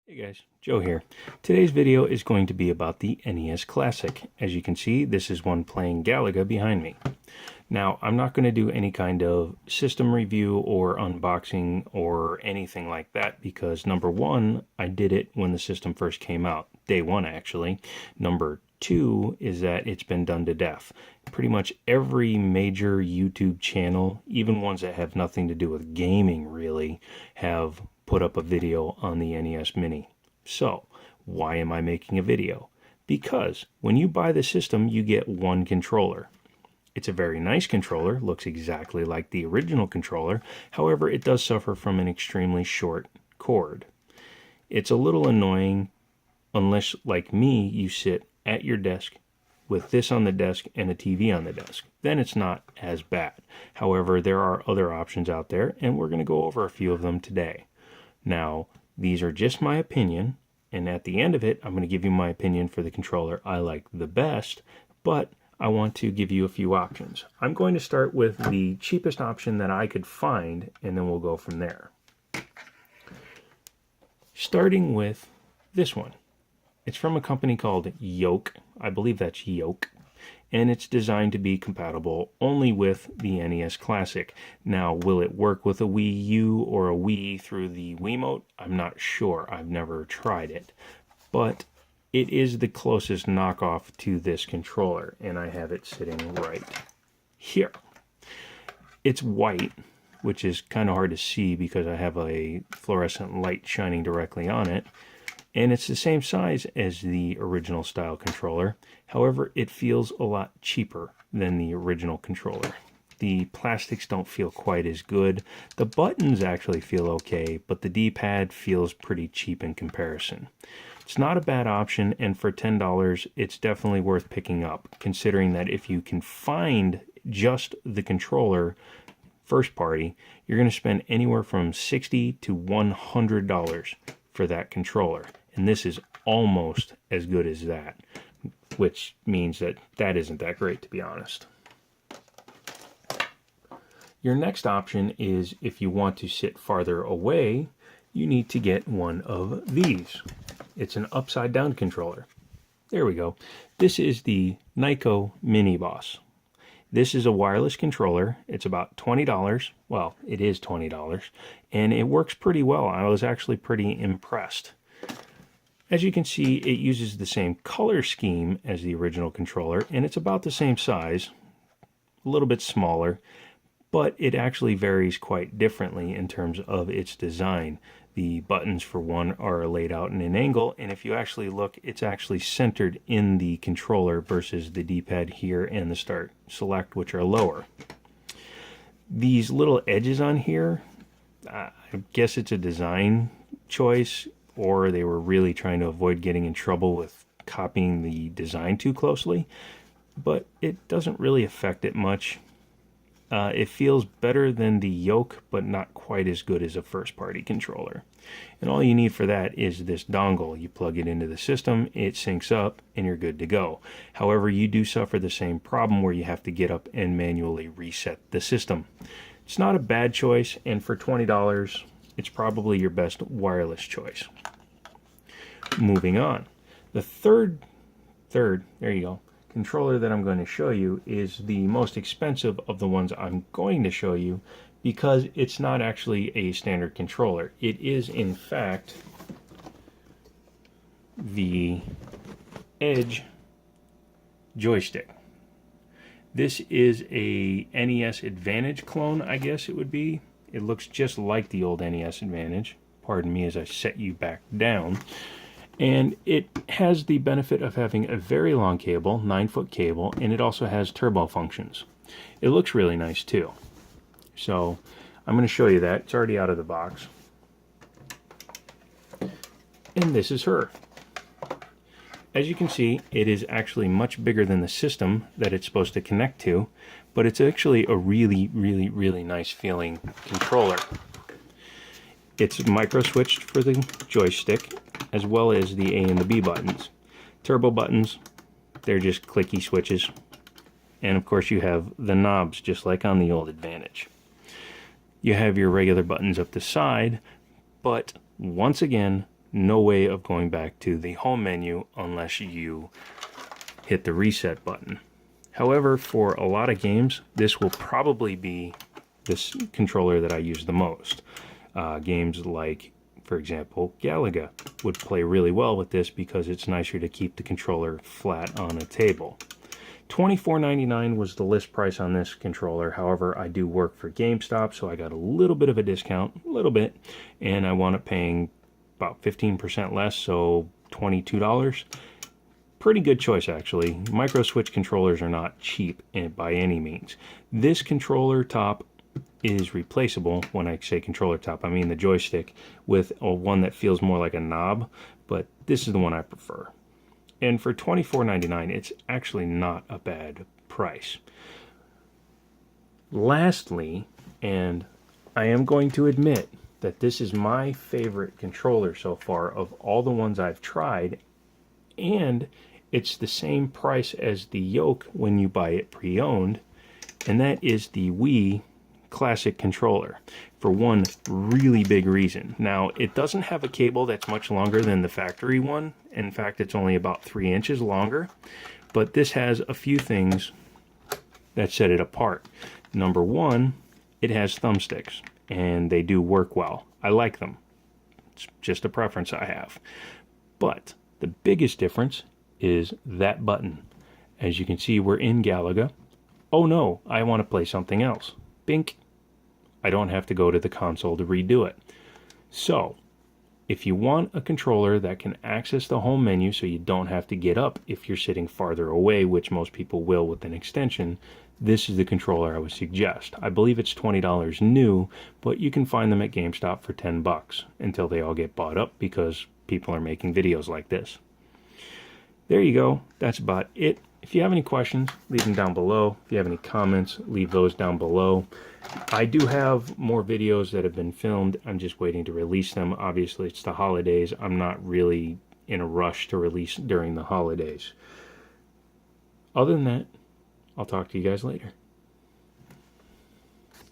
Hey guys, Joe here. Today's video is going to be about the NES Classic. As you can see, this is one playing Galaga behind me. Now, I'm not going to do any kind of system review or unboxing or anything like that because number one, I did it when the system first came out. Day one, actually. Number two is that it's been done to death. Pretty much every major YouTube channel, even ones that have nothing to do with gaming really, have put up a video on the NES Mini. So, why am I making a video? Because when you buy the system, you get one controller. It's a very nice controller, looks exactly like the original controller, however it does suffer from an extremely short cord. It's a little annoying unless, like me, you sit at your desk with this on the desk and a TV on the desk. Then it's not as bad. However, there are other options out there, and we're going to go over a few of them today. Now, these are just my opinion, and at the end of it, I'm going to give you my opinion for the controller I like the best, but I want to give you a few options. I'm going to start with the cheapest option that I could find, and then we'll go from there. Starting with this one. It's from a company called Yoke. I believe that's Yoke. And it's designed to be compatible only with the NES Classic. Now, will it work with a Wii U or a Wii through the Wiimote? I'm not sure. I've never tried it. But it is the closest knockoff to this controller, and I have it sitting right here. It's white, which is kind of hard to see because I have a fluorescent light shining directly on it. And it's the same size as the original style controller. However, it feels a lot cheaper than the original controller. The plastics don't feel quite as good. The buttons actually feel okay, but the D-pad feels pretty cheap in comparison. It's not a bad option, and for $10, it's definitely worth picking up, considering that if you can find just the controller first party, you're going to spend anywhere from $60 to $100 for that controller. And this is almost as good as that, which means that that isn't that great, to be honest. Your next option is if you want to sit farther away, you need to get one of these. It's an upside down controller. There we go. This is the Nyko Mini Boss. This is a wireless controller. It's about $20. Well, it is $20, and it works pretty well. I was actually pretty impressed. As you can see, it uses the same color scheme as the original controller, and it's about the same size, a little bit smaller, but it actually varies quite differently in terms of its design. The buttons, for one, are laid out in an angle, and if you actually look, it's actually centered in the controller versus the D-pad here and the Start Select, which are lower. These little edges on here, I guess it's a design choice, or they were really trying to avoid getting in trouble with copying the design too closely, but it doesn't really affect it much. It feels better than the Yoke, but not quite as good as a first-party controller. And all you need for that is this dongle. You plug it into the system, it syncs up, and you're good to go. However, you do suffer the same problem where you have to get up and manually reset the system. It's not a bad choice, and for $20, it's probably your best wireless choice. Moving on. The third, there you go, controller that I'm going to show you is the most expensive of the ones I'm going to show you because it's not actually a standard controller. It is, in fact, the Edge joystick. This is a NES Advantage clone, I guess it would be. It looks just like the old NES Advantage. Pardon me as I set you back down. And it has the benefit of having a very long cable, 9-foot cable, and it also has turbo functions. It looks really nice too. So I'm going to show you that. It's already out of the box. And this is her. As you can see, it is actually much bigger than the system that it's supposed to connect to, but it's actually a really, really, really nice feeling controller. It's micro switched for the joystick, as well as the A and the B buttons. Turbo buttons, they're just clicky switches. And of course you have the knobs, just like on the old Advantage. You have your regular buttons up the side, but once again, no way of going back to the home menu unless you hit the reset button. However, for a lot of games, this will probably be this controller that I use the most. Games like, for example, Galaga would play really well with this because it's nicer to keep the controller flat on a table. $24.99 was the list price on this controller. However, I do work for GameStop, so I got a little bit of a discount, a little bit, and I wound up paying about 15% less, so $22. Pretty good choice, actually. Micro Switch controllers are not cheap by any means. This controller top is replaceable. When I say controller top, I mean the joystick, with one that feels more like a knob, but this is the one I prefer. And for $24.99, it's actually not a bad price. Lastly, and I am going to admit that this is my favorite controller so far of all the ones I've tried, and it's the same price as the yoke when you buy it pre-owned, and that is the Wii Classic Controller, for one really big reason. Now, it doesn't have a cable that's much longer than the factory one. In fact, it's only about 3 inches longer, but this has a few things that set it apart. Number one, it has thumbsticks, and they do work well. I like them. It's just a preference I have. But the biggest difference is that button. As you can see, we're in Galaga. Oh no, I want to play something else. Bink. I don't have to go to the console to redo it. So, if you want a controller that can access the home menu so you don't have to get up if you're sitting farther away, which most people will with an extension, this is the controller I would suggest. I believe it's $20 new, but you can find them at GameStop for $10 until they all get bought up because people are making videos like this. There you go. That's about it. If you have any questions, leave them down below. If you have any comments, leave those down below. I do have more videos that have been filmed. I'm just waiting to release them. Obviously, it's the holidays. I'm not really in a rush to release during the holidays. Other than that, I'll talk to you guys later.